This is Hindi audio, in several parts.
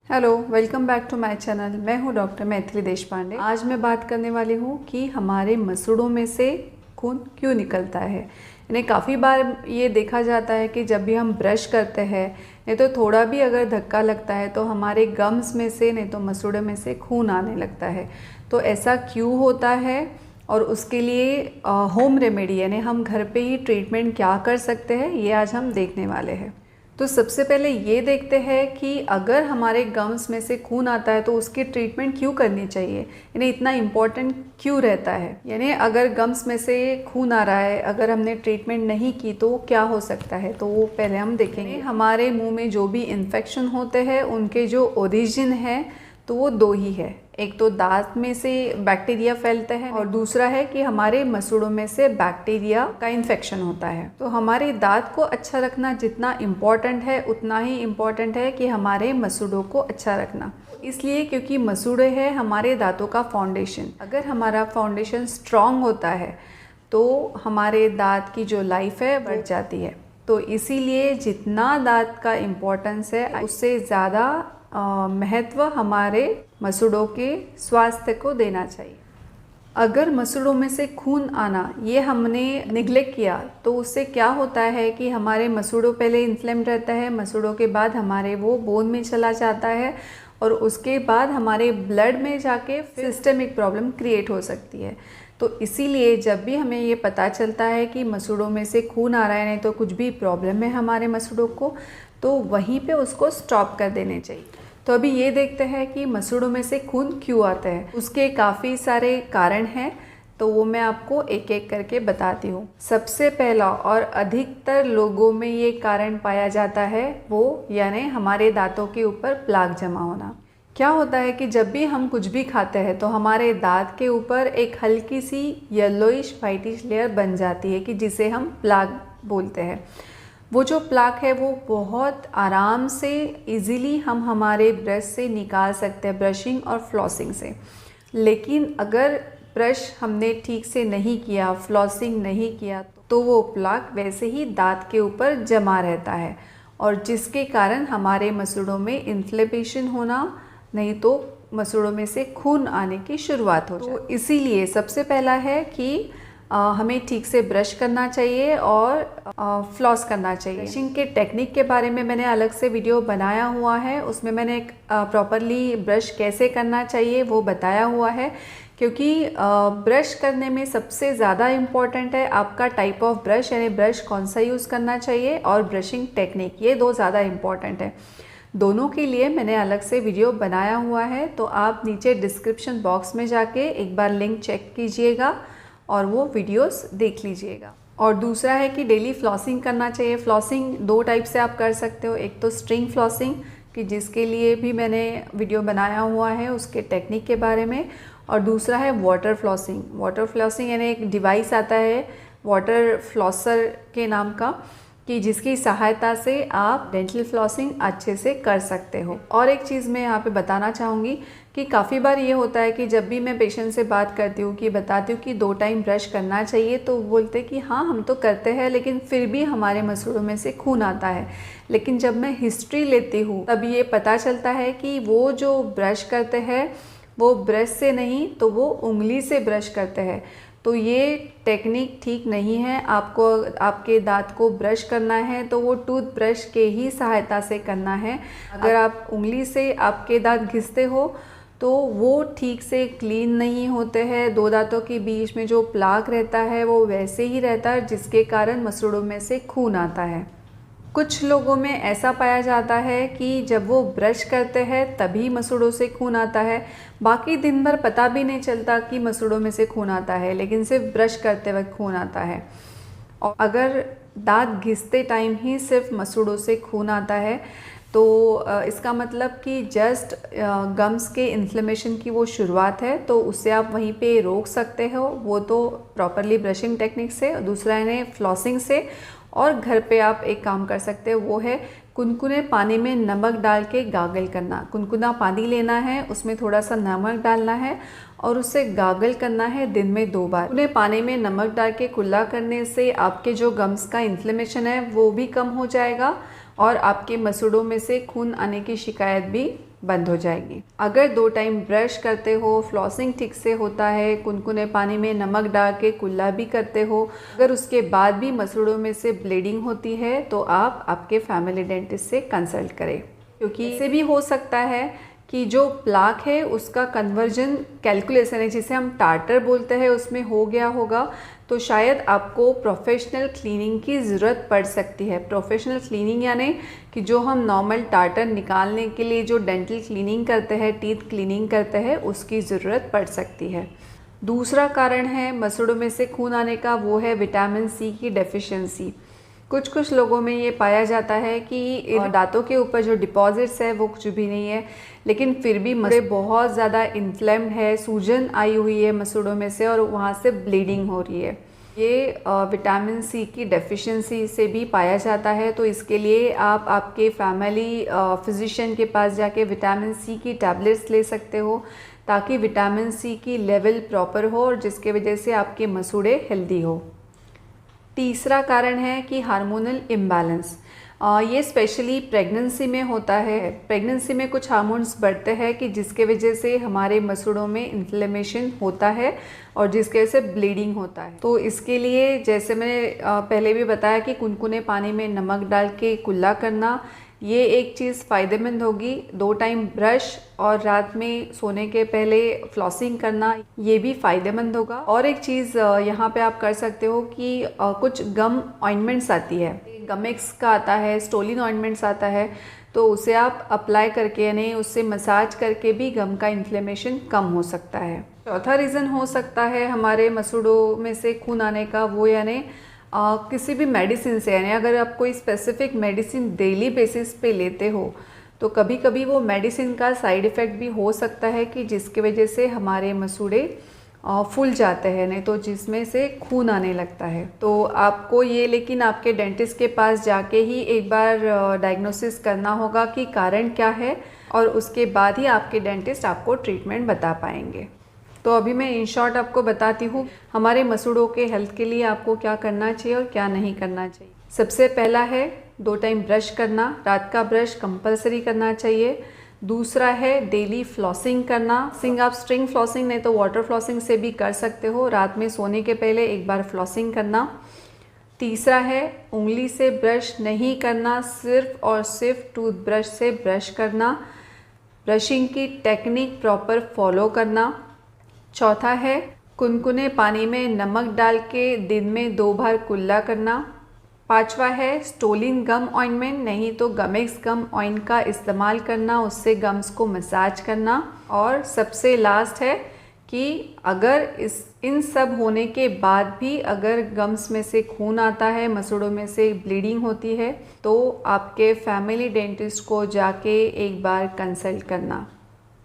Hello, welcome back to my channel. मैं हूं डॉक्टर मैथिली देशपांडे। आज मैं बात करने वाली हूं कि हमारे मसूड़ों में से खून क्यों निकलता है। यानी काफ़ी बार ये देखा जाता है कि जब भी हम ब्रश करते हैं नहीं तो थोड़ा भी अगर धक्का लगता है तो हमारे गम्स में से नहीं तो मसूड़े में से खून आने लगता है। तो ऐसा क्यों होता है और उसके लिए होम रेमेडी यानी हम घर पे ही ट्रीटमेंट क्या कर सकते हैं ये आज हम देखने वाले हैं। तो सबसे पहले ये देखते हैं कि अगर हमारे गम्स में से खून आता है तो उसकी ट्रीटमेंट क्यों करनी चाहिए, यानी इतना इम्पॉर्टेंट क्यों रहता है। यानी अगर गम्स में से खून आ रहा है, अगर हमने ट्रीटमेंट नहीं की तो क्या हो सकता है, तो वो पहले हम देखेंगे। हमारे मुंह में जो भी इन्फेक्शन होते हैं उनके जो ओरिजिन है तो वो दो ही है। एक तो दांत में से बैक्टीरिया फैलता है और दूसरा है कि हमारे मसूड़ों में से बैक्टीरिया का इन्फेक्शन होता है। तो हमारे दांत को अच्छा रखना जितना इम्पॉर्टेंट है उतना ही इम्पॉर्टेंट है कि हमारे मसूड़ों को अच्छा रखना। इसलिए क्योंकि मसूड़े है हमारे दांतों का फाउंडेशन। अगर हमारा फाउंडेशन स्ट्रॉन्ग होता है तो हमारे दांत की जो लाइफ है बढ़ जाती है। तो इसीलिए जितना दांत का इम्पोर्टेंस है उससे ज़्यादा महत्व हमारे मसूड़ों के स्वास्थ्य को देना चाहिए। अगर मसूड़ों में से खून आना ये हमने निग्लेक्ट किया तो उससे क्या होता है कि हमारे मसूड़ों पहले इन्फ्लेम्ड रहता है, मसूड़ों के बाद हमारे वो बोन में चला जाता है और उसके बाद हमारे ब्लड में जाके सिस्टमिक प्रॉब्लम क्रिएट हो सकती है। तो इसीलिए जब भी हमें ये पता चलता है कि मसूड़ों में से खून आ रहा है नहीं तो कुछ भी प्रॉब्लम है हमारे मसूड़ों को, तो वहीं पे उसको स्टॉप कर देने चाहिए। तो अभी ये देखते हैं कि मसूड़ों में से खून क्यों आता है। उसके काफ़ी सारे कारण हैं, तो वो मैं आपको एक एक करके बताती हूँ। सबसे पहला और अधिकतर लोगों में ये कारण पाया जाता है वो यानी हमारे दांतों के ऊपर प्लाक जमा होना। क्या होता है कि जब भी हम कुछ भी खाते हैं तो हमारे दांत के ऊपर एक हल्की सी येलोइश वाइटिश लेयर बन जाती है कि जिसे हम प्लाक बोलते हैं। वो जो प्लाक है वो बहुत आराम से इजीली हम हमारे ब्रश से निकाल सकते हैं, ब्रशिंग और फ्लॉसिंग से। लेकिन अगर ब्रश हमने ठीक से नहीं किया, फ्लॉसिंग नहीं किया तो वो प्लाक वैसे ही दांत के ऊपर जमा रहता है और जिसके कारण हमारे मसूड़ों में इन्फ्लेमेशन होना नहीं तो मसूड़ों में से खून आने की शुरुआत हो जाए। तो इसीलिए सबसे पहला है कि हमें ठीक से ब्रश करना चाहिए और फ्लॉस करना चाहिए। ब्रशिंग के टेक्निक के बारे में मैंने अलग से वीडियो बनाया हुआ है, उसमें मैंने प्रॉपरली ब्रश कैसे करना चाहिए वो बताया हुआ है। क्योंकि ब्रश करने में सबसे ज़्यादा इम्पॉर्टेंट है आपका टाइप ऑफ ब्रश, यानी ब्रश कौन सा यूज़ करना चाहिए और ब्रशिंग टेक्निक, ये दो ज़्यादा इम्पॉर्टेंट है। दोनों के लिए मैंने अलग से वीडियो बनाया हुआ है, तो आप नीचे डिस्क्रिप्शन बॉक्स में जाके एक बार लिंक चेक कीजिएगा और वो वीडियोस देख लीजिएगा। और दूसरा है कि डेली फ्लॉसिंग करना चाहिए। फ्लॉसिंग दो टाइप से आप कर सकते हो, एक तो स्ट्रिंग फ्लॉसिंग कि जिसके लिए भी मैंने वीडियो बनाया हुआ है उसके टेक्निक के बारे में, और दूसरा है वाटर फ्लॉसिंग। वाटर फ्लॉसिंग यानी एक डिवाइस आता है वाटर फ्लॉसर के नाम का कि जिसकी सहायता से आप डेंटल फ्लॉसिंग अच्छे से कर सकते हो। और एक चीज़ मैं यहाँ पे बताना चाहूँगी कि काफ़ी बार ये होता है कि जब भी मैं पेशेंट से बात करती हूँ कि बताती हूँ कि 2 टाइम ब्रश करना चाहिए तो वो बोलते कि हाँ हम तो करते हैं लेकिन फिर भी हमारे मसूड़ों में से खून आता है। लेकिन जब मैं हिस्ट्री लेती हूँ तब ये पता चलता है कि वो जो ब्रश करते हैं वो ब्रश से नहीं तो वो उंगली से ब्रश करते हैं। तो ये टेक्निक ठीक नहीं है। आपको आपके दांत को ब्रश करना है तो वो टूथ ब्रश के ही सहायता से करना है। अगर आप उंगली से आपके दांत घिसते हो तो वो ठीक से क्लीन नहीं होते हैं। दो दांतों के बीच में जो प्लाक रहता है वो वैसे ही रहता है जिसके कारण मसूड़ों में से खून आता है। कुछ लोगों में ऐसा पाया जाता है कि जब वो ब्रश करते हैं तभी मसूड़ों से खून आता है, बाकी दिन भर पता भी नहीं चलता कि मसूड़ों में से खून आता है, लेकिन सिर्फ ब्रश करते वक्त खून आता है। और अगर दांत घिसते टाइम ही सिर्फ मसूड़ों से खून आता है तो इसका मतलब कि जस्ट गम्स के इन्फ्लेमेशन की वो शुरुआत है, तो उससे आप वहीं पे रोक सकते हो। वो तो प्रॉपरली ब्रशिंग टेक्निक से, दूसरा है फ्लॉसिंग से। और घर पे आप एक काम कर सकते हो वो है कुनकुने पानी में नमक डाल के गागल करना। कुनकुना पानी लेना है, उसमें थोड़ा सा नमक डालना है और उससे गागल करना है दिन में 2 बार। कुनकुने पानी में नमक डाल के कुल्ला करने से आपके जो गम्स का इन्फ्लेमेशन है वो भी कम हो जाएगा और आपके मसूड़ों में से खून आने की शिकायत भी बंद हो जाएगी। अगर 2 टाइम ब्रश करते हो, फ्लॉसिंग ठीक से होता है, कुनकुने पानी में नमक डाल के कुल्ला भी करते हो, अगर उसके बाद भी मसूड़ों में से ब्लीडिंग होती है तो आप आपके फैमिली डेंटिस्ट से कंसल्ट करें, क्योंकि इससे भी हो सकता है कि जो प्लाक है उसका कन्वर्जन कैलकुलेशन है जिसे हम टार्टर बोलते हैं उसमें हो गया होगा, तो शायद आपको प्रोफेशनल क्लीनिंग की ज़रूरत पड़ सकती है। प्रोफेशनल क्लीनिंग यानी कि जो हम नॉर्मल टार्टर निकालने के लिए जो डेंटल क्लीनिंग करते हैं, टीथ क्लीनिंग करते हैं, उसकी ज़रूरत पड़ सकती है। दूसरा कारण है मसूड़ों में से खून आने का, वो है विटामिन सी की डेफिशिएंसी। कुछ लोगों में ये पाया जाता है कि दांतों के ऊपर जो डिपॉजिट्स है वो कुछ भी नहीं है, लेकिन फिर भी मसूड़े बहुत ज़्यादा इन्फ्लेम्ड है, सूजन आई हुई है मसूड़ों में से और वहाँ से ब्लीडिंग हो रही है। ये विटामिन सी की डेफिशिएंसी से भी पाया जाता है, तो इसके लिए आप आपके फैमिली फिजिशियन के पास जाके विटामिन सी की टैबलेट्स ले सकते हो, ताकि विटामिन सी की लेवल प्रॉपर हो और जिसके वजह से आपके मसूड़े हेल्दी हो। तीसरा कारण है कि हार्मोनल इम्बैलेंस। ये स्पेशली प्रेगनेंसी में होता है। प्रेगनेंसी में कुछ हार्मोन्स बढ़ते हैं कि जिसके वजह से हमारे मसूड़ों में इन्फ्लेमेशन होता है और जिसके वजह से ब्लीडिंग होता है। तो इसके लिए जैसे मैंने पहले भी बताया कि कुनकुने पानी में नमक डाल के कुल्ला करना, ये एक चीज़ फ़ायदेमंद होगी। 2 टाइम ब्रश और रात में सोने के पहले फ्लॉसिंग करना, ये भी फ़ायदेमंद होगा। और एक चीज़ यहाँ पे आप कर सकते हो कि कुछ गम ऑइंटमेंट्स आती है, गमेक्स का आता है, स्टोलिन ऑइंटमेंट्स आता है, तो उसे आप अप्लाई करके यानी उससे मसाज करके भी गम का इन्फ्लेमेशन कम हो सकता है। चौथा रीज़न हो सकता है हमारे मसूड़ों में से खून आने का, वो यानी किसी भी मेडिसिन से, यानी अगर आप कोई स्पेसिफिक मेडिसिन डेली बेसिस पे लेते हो तो कभी कभी वो मेडिसिन का साइड इफ़ेक्ट भी हो सकता है कि जिसके वजह से हमारे मसूड़े फूल जाते हैं, नहीं तो जिसमें से खून आने लगता है। तो आपको ये लेकिन आपके डेंटिस्ट के पास जाके ही एक बार डायग्नोसिस करना होगा कि कारण क्या है, और उसके बाद ही आपके डेंटिस्ट आपको ट्रीटमेंट बता पाएंगे। तो अभी मैं इन शॉर्ट आपको बताती हूँ हमारे मसूड़ों के हेल्थ के लिए आपको क्या करना चाहिए और क्या नहीं करना चाहिए। सबसे पहला है 2 टाइम ब्रश करना, रात का ब्रश कंपलसरी करना चाहिए। दूसरा है डेली फ्लॉसिंग करना। आप स्ट्रिंग फ्लॉसिंग नहीं तो वाटर फ्लॉसिंग से भी कर सकते हो, रात में सोने के पहले एक बार फ्लॉसिंग करना। तीसरा है उंगली से ब्रश नहीं करना, सिर्फ और सिर्फ टूथब्रश से ब्रश करना। ब्रशिंग की टेक्निक प्रॉपर फॉलो करना। चौथा है कुनकुने पानी में नमक डाल के दिन में 2 बार कुल्ला करना। पांचवा है स्टोलिन गम ऑइंटमेंट नहीं तो गमेक्स गम ऑइंट का इस्तेमाल करना, उससे गम्स को मसाज करना। और सबसे लास्ट है कि अगर इन सब होने के बाद भी अगर गम्स में से खून आता है, मसूड़ों में से ब्लीडिंग होती है, तो आपके फैमिली डेंटिस्ट को जाके एक बार कंसल्ट करना,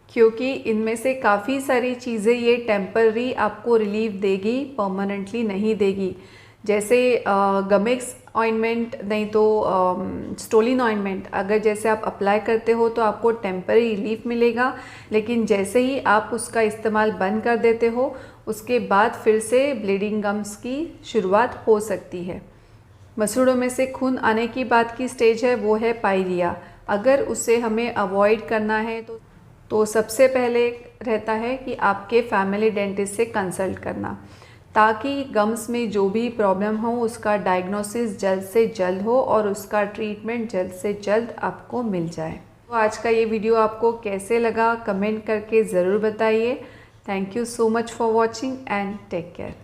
क्योंकि इनमें से काफ़ी सारी चीज़ें ये टेम्पररी आपको रिलीफ देगी, परमानेंटली नहीं देगी। जैसे गमेक्स ऑइंटमेंट नहीं तो स्टोलिन ऑइंटमेंट अगर जैसे आप अप्लाई करते हो तो आपको टेम्पररी रिलीफ मिलेगा, लेकिन जैसे ही आप उसका इस्तेमाल बंद कर देते हो उसके बाद फिर से ब्लीडिंग गम्स की शुरुआत हो सकती है। मसूड़ों में से खून आने की बात की स्टेज है वो है पायरिया। अगर उसे हमें अवॉइड करना है तो सबसे पहले रहता है कि आपके फैमिली डेंटिस्ट से कंसल्ट करना, ताकि गम्स में जो भी प्रॉब्लम हो उसका डायग्नोसिस जल्द से जल्द हो और उसका ट्रीटमेंट जल्द से जल्द आपको मिल जाए। तो आज का ये वीडियो आपको कैसे लगा कमेंट करके ज़रूर बताइए। Thank you so much for watching and take care.